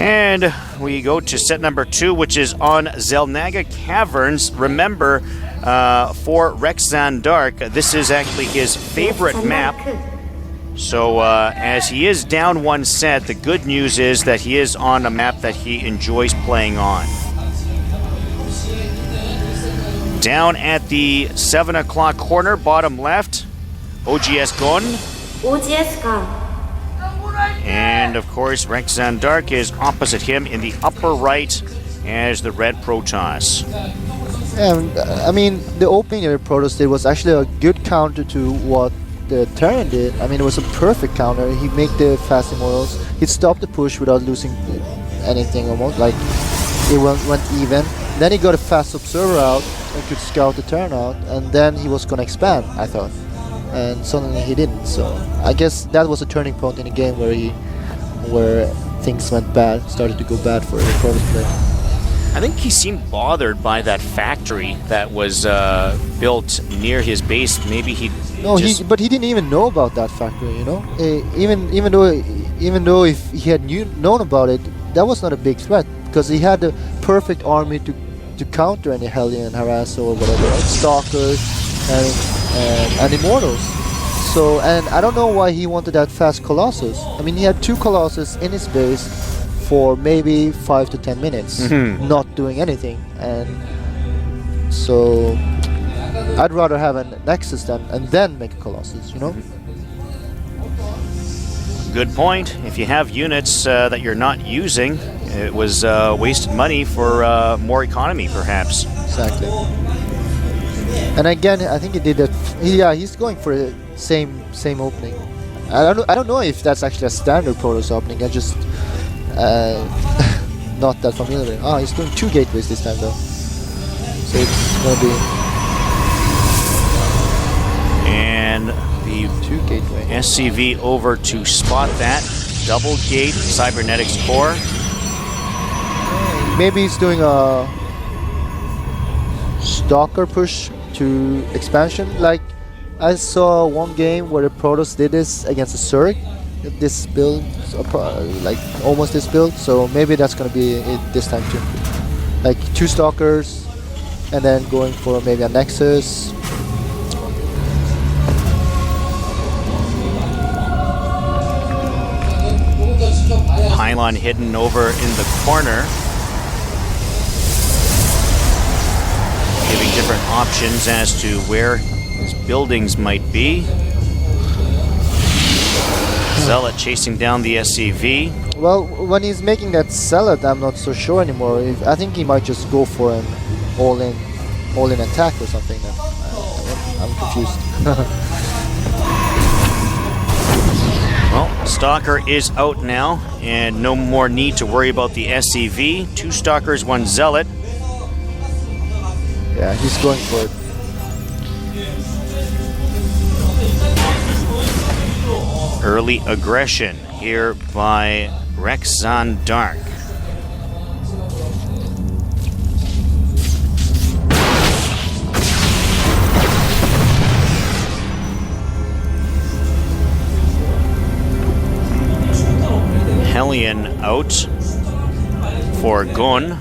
And we go to set number 2, which is on ZanDarke Caverns. Remember, for ZanDarke, this is actually his favorite map. So as he is down 1 set, the good news is that he is on a map that he enjoys playing on. Down at the 7 o'clock corner, bottom left, OGS Gon. And of course, ZanDarke is opposite him in the upper right as the red Protoss. And I mean, the opening that Protoss did was actually a good counter to what the Terran did. I mean, it was a perfect counter. He made the fast immortals. He stopped the push without losing anything almost. Like, it went even. Then he got a fast observer out and could scout the Terran out. And then he was going to expand, I thought. And suddenly he didn't. So I guess that was a turning point in the game where things went bad, started to go bad for the Protoss player. I think he seemed bothered by that factory that was built near his base. Maybe he but he didn't even know about that factory, you know. Even though if he had known about it, that was not a big threat because he had the perfect army to counter any Hellion, harass or whatever, right? Stalkers and immortals. So, and I don't know why he wanted that fast Colossus. I mean, he had 2 Colossus in his base for maybe 5 to 10 minutes, not doing anything, and so I'd rather have a Nexus and then make a Colossus, you know? Good point. If you have units that you're not using, it was wasted money for more economy, perhaps. Exactly. And again, I think he did that. Yeah, he's going for the same opening. I don't know if that's actually a standard Protoss opening. I just not that familiar. Ah, he's doing 2 gateways this time though. So it's gonna be. And the 2 gateway SCV over to spot that double gate cybernetics core. Maybe he's doing a stalker push to expansion. Like I saw one game where the Protoss did this against a Zerg. This build, like almost this build. So maybe that's gonna be it this time too. Like 2 stalkers, and then going for maybe a Nexus. Pylon hidden over in the corner, giving different options as to where his buildings might be. Zealot chasing down the SCV. Well, when he's making that Zealot, I'm not so sure anymore. I think he might just go for an all-in attack or something. I'm confused. Well, Stalker is out now, and no more need to worry about the SCV. 2 Stalkers, 1 Zealot. Yeah, he's going for it. Early aggression here by ZanDarke. Hellion out for Gon.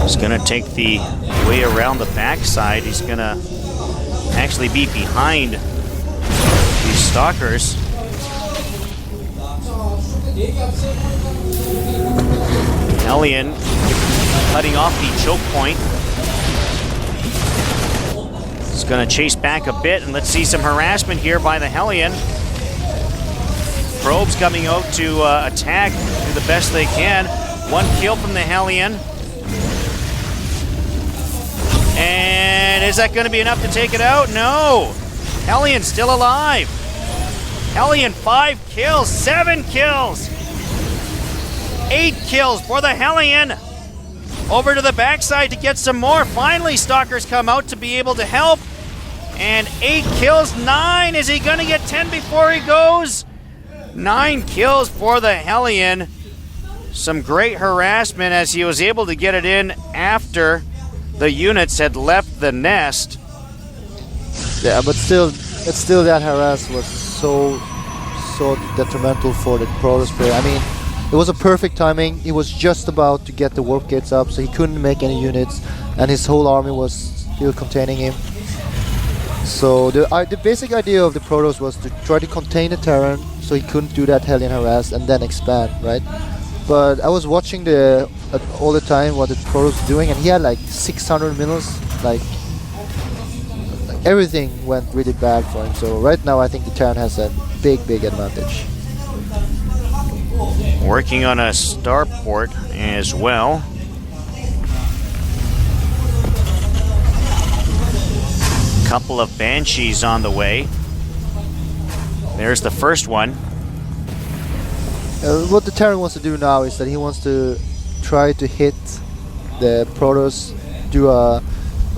He's going to take the way around the backside. He's going to actually be behind these Stalkers. Hellion cutting off the choke point. He's going to chase back a bit, and let's see some harassment here by the Hellion. Probes coming out to attack, do the best they can. 1 kill from the Hellion. And is that going to be enough to take it out? No! Hellion still alive. Hellion 5 kills, 7 kills. 8 kills for the Hellion. Over to the backside to get some more. Finally, Stalkers come out to be able to help. And 8 kills, 9. Is he going to get 10 before he goes? 9 kills for the Hellion. Some great harassment as he was able to get it in after the units had left the nest. Yeah, but still that harass was so detrimental for the Protoss player. I mean, it was a perfect timing. He was just about to get the warp gates up, so he couldn't make any units, and his whole army was still containing him. So the basic idea of the Protoss was to try to contain the Terran, so he couldn't do that Hellion harass and then expand, right? But I was watching all the time what the Protoss was doing, and he had like 600 missiles, like everything went really bad for him. So right now I think the Terran has a big advantage. Working on a starport as well. Couple of Banshees on the way. There's the first one. What the Terran wants to do now is that he wants to try to hit the Protoss.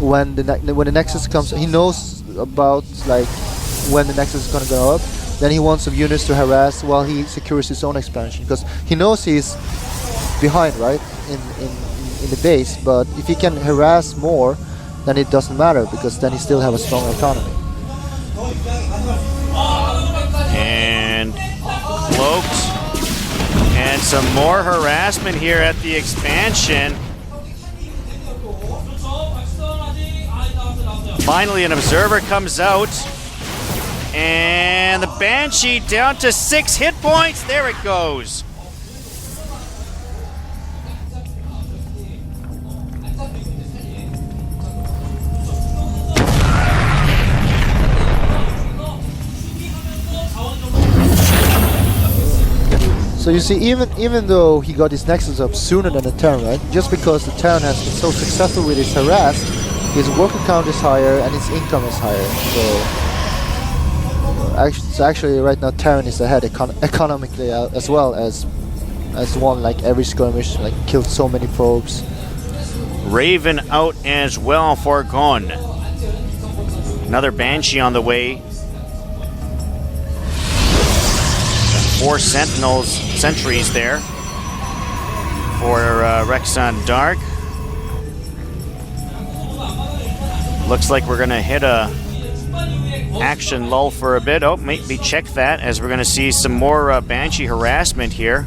When the Nexus comes, he knows about like when the Nexus is gonna go up. Then he wants some units to harass while he secures his own expansion, because he knows he's behind, right, in the base. But if he can harass more, then it doesn't matter, because then he still have a strong economy. And cloaked, and some more harassment here at the expansion. Finally, an observer comes out, and the Banshee down to 6 hit points. There it goes. So you see, even though he got his Nexus up sooner than the Terran, right? Just because the Terran has been so successful with his harass, his worker count is higher and his income is higher. So actually right now Terran is ahead economically as well as one, like every skirmish, like killed so many probes. Raven out as well for Gon. Another Banshee on the way. 4 sentries there for ZanDarke. Looks like we're gonna hit a action lull for a bit. Oh, maybe check that, as we're gonna see some more Banshee harassment here.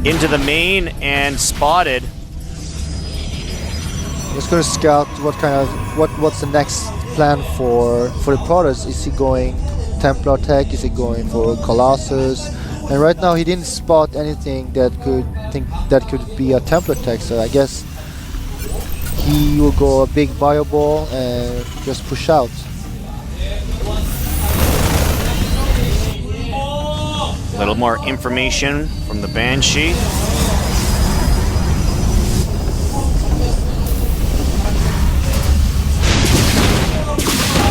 Into the main and spotted. Just gonna scout what's the next plan for the Protoss. Is he going Templar tech? Is he going for Colossus? And right now he didn't spot anything that could be a Templar tech, so I guess he will go a big bio ball and just push out. A little more information from the Banshee.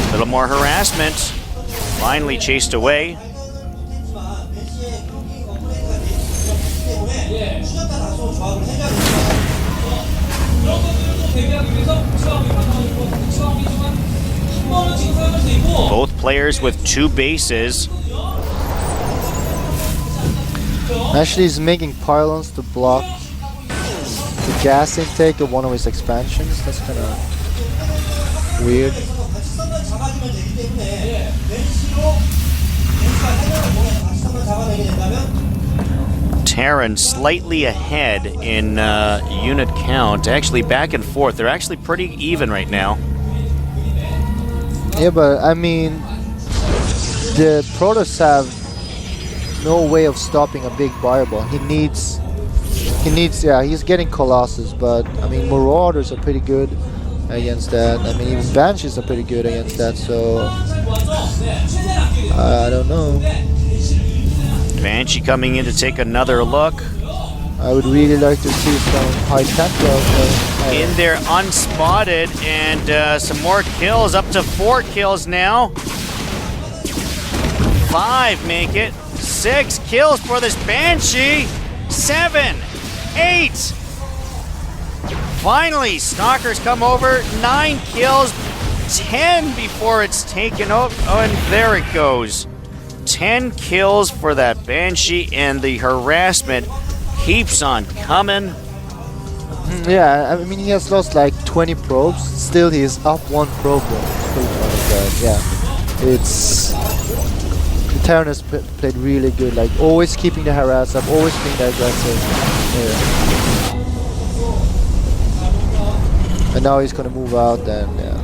A little more harassment. Finally chased away. Both players with 2 bases. Actually, he's making pylons to block the gas intake of one of his expansions. That's kind of weird. Terran slightly ahead in unit count. Actually, back and forth. They're actually pretty even right now. Yeah, but I mean, the Protoss have no way of stopping a big fireball. Yeah, he's getting Colossus, but I mean, Marauders are pretty good against that. I mean, even Banshees are pretty good against that, so I don't know. Banshee coming in to take another look. I would really like to see some high Templar in there unspotted, and some more kills, up to 4 kills now. 5 make it. 6 kills for this Banshee. 7, 8. Finally, Stalkers come over. 9 kills, 10 before it's taken out. Oh, and there it goes. 10 kills for that Banshee, and the harassment keeps on coming. Yeah, I mean he has lost like 20 probes. Still, he is up 1 probe though. Yeah, it's the Terran has played really good. Like always keeping the harass up, always being that aggressive. Yeah. And now he's gonna move out and yeah.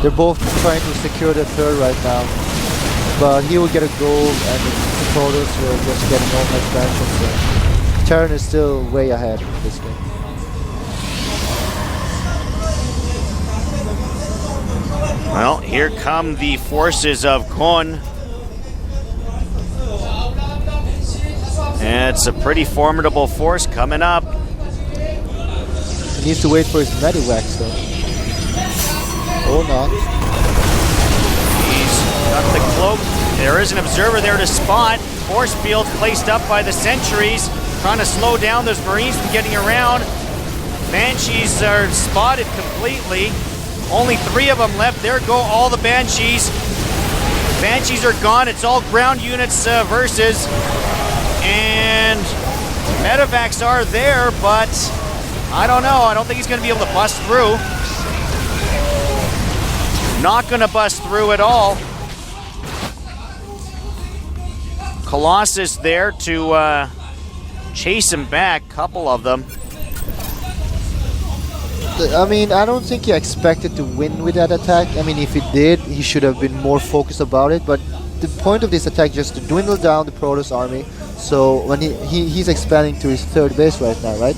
They're both trying to secure the third right now, but he will get a gold and the Protoss will just get no expansion. So Terran is still way ahead in this game. Well, here come the forces of Kon. It's a pretty formidable force coming up. He needs to wait for his Medivacs though. Or not. He's got the cloak. There is an observer there to spot. Force field placed up by the sentries, trying to slow down those Marines from getting around. Banshees are spotted completely. Only 3 of them left. There go all the Banshees. Banshees are gone. It's all ground units versus. And Medivacs are there, but I don't know. I don't think he's going to be able to bust through. Not going to bust through at all. Colossus there to chase him back, couple of them. I mean, I don't think he expected to win with that attack. I mean, if he did, he should have been more focused about it. But the point of this attack is just to dwindle down the Protoss army. So when he's expanding to his 3rd base right now, right?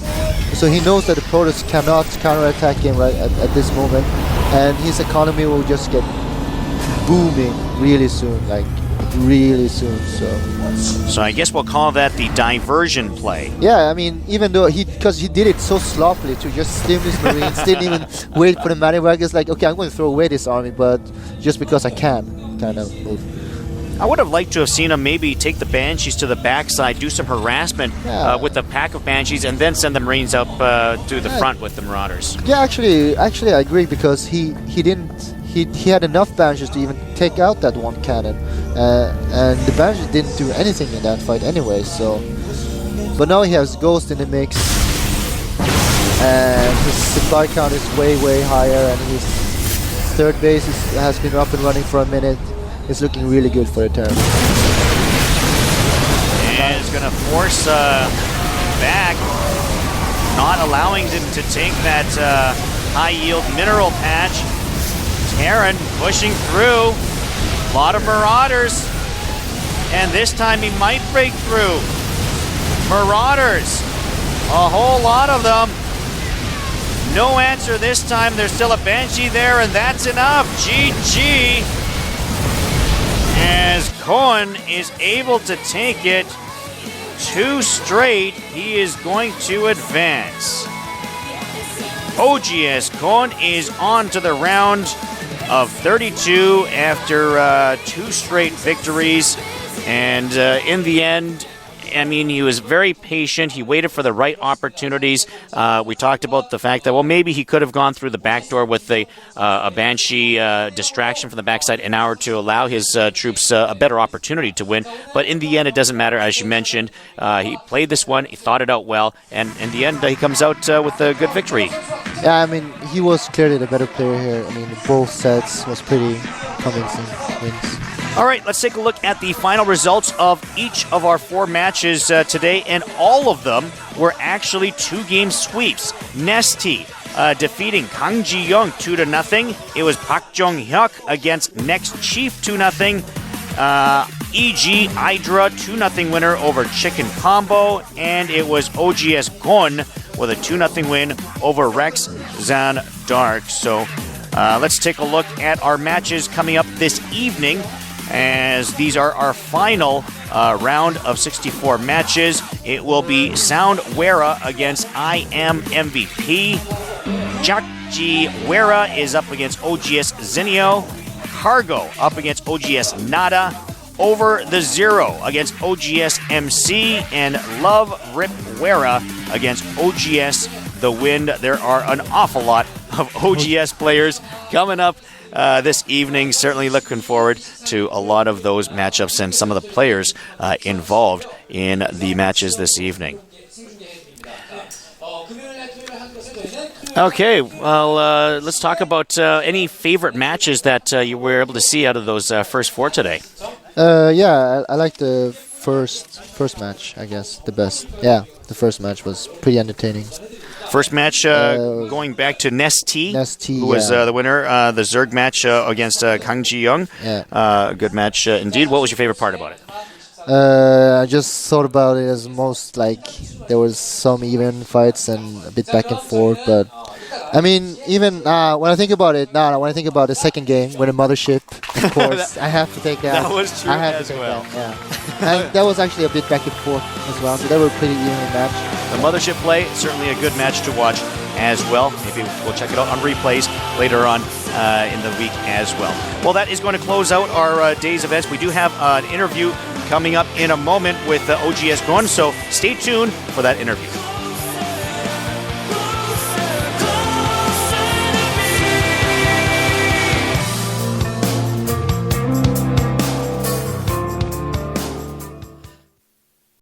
So he knows that the Protoss cannot counterattack him right at this moment, and his economy will just get booming really soon, like really soon. So I guess we'll call that the diversion play. Yeah, I mean, even though because he did it so sloppily to just stim his Marines, didn't even wait for the Medivac. It's like, okay, I'm going to throw away this army, but just because I can, kind of move. I would have liked to have seen him maybe take the Banshees to the backside, do some harassment with a pack of Banshees, and then send the Marines up to the front with the Marauders. Yeah, actually, I agree because he had enough Banshees to even take out that 1 cannon, and the Banshees didn't do anything in that fight anyway. So, but now he has Ghost in the mix, and his supply count is way higher, and his 3rd base has been up and running for a minute. It's looking really good for the Terran. And it's going to force back, not allowing them to take that high-yield mineral patch. Terran pushing through. A lot of Marauders. And this time he might break through. Marauders. A whole lot of them. No answer this time. There's still a Banshee there, and that's enough. GG. As Cohen is able to take it 2 straight, he is going to advance. OGS Cohen is on to the round of 32 after 2 straight victories. And in the end, I mean, he was very patient. He waited for the right opportunities. We talked about the fact that, well, maybe he could have gone through the back door with a Banshee distraction from the backside an hour to allow his troops a better opportunity to win. But in the end, it doesn't matter. As you mentioned, he played this one. He thought it out well. And in the end, he comes out with a good victory. Yeah, I mean, he was clearly the better player here. I mean, both sets was pretty convincing wins. All right, let's take a look at the final results of each of our 4 matches today, and all of them were actually 2-game sweeps. Nesty defeating Kang Ji-young 2-0. It was Pak Jong-hyuk against Next Chief 2-0. EG Hydra 2-0 winner over Chicken Combo, and it was OGS Gon with a 2-0 win over Rex ZanDarke. So let's take a look at our matches coming up this evening, as these are our final round of 64 matches. It will be Sound Wera against I Am MVP. Jakji Wera is up against OGS Zinio. Cargo up against OGS Nada. Over the Zero against OGS MC. And Love Rip Wera against OGS The Wind. There are an awful lot of OGS players coming up this evening. Certainly looking forward to a lot of those matchups and some of the players involved in the matches this evening. Okay, well, let's talk about any favorite matches that you were able to see out of those first 4 today. Yeah, I like the first match, I guess, the best. Yeah, the first match was pretty entertaining. First match going back to Nest-T, who was the winner. The Zerg match against Kang Ji-young. Yeah. Good match indeed. What was your favorite part about it? I just thought about it as most like there was some even fights and a bit back and forth, but I mean, even when I think about it, when I think about the second game with the mothership, of course, I have to take that. That was true as well. That, yeah. And that was actually a bit back and forth as well, so they were pretty evenly matched. The mothership play, certainly a good match to watch as well. Maybe we'll check it out on replays later on in the week as well. Well, that is going to close out our day's events. We do have an interview coming up in a moment with OGS Grun, so stay tuned for that interview.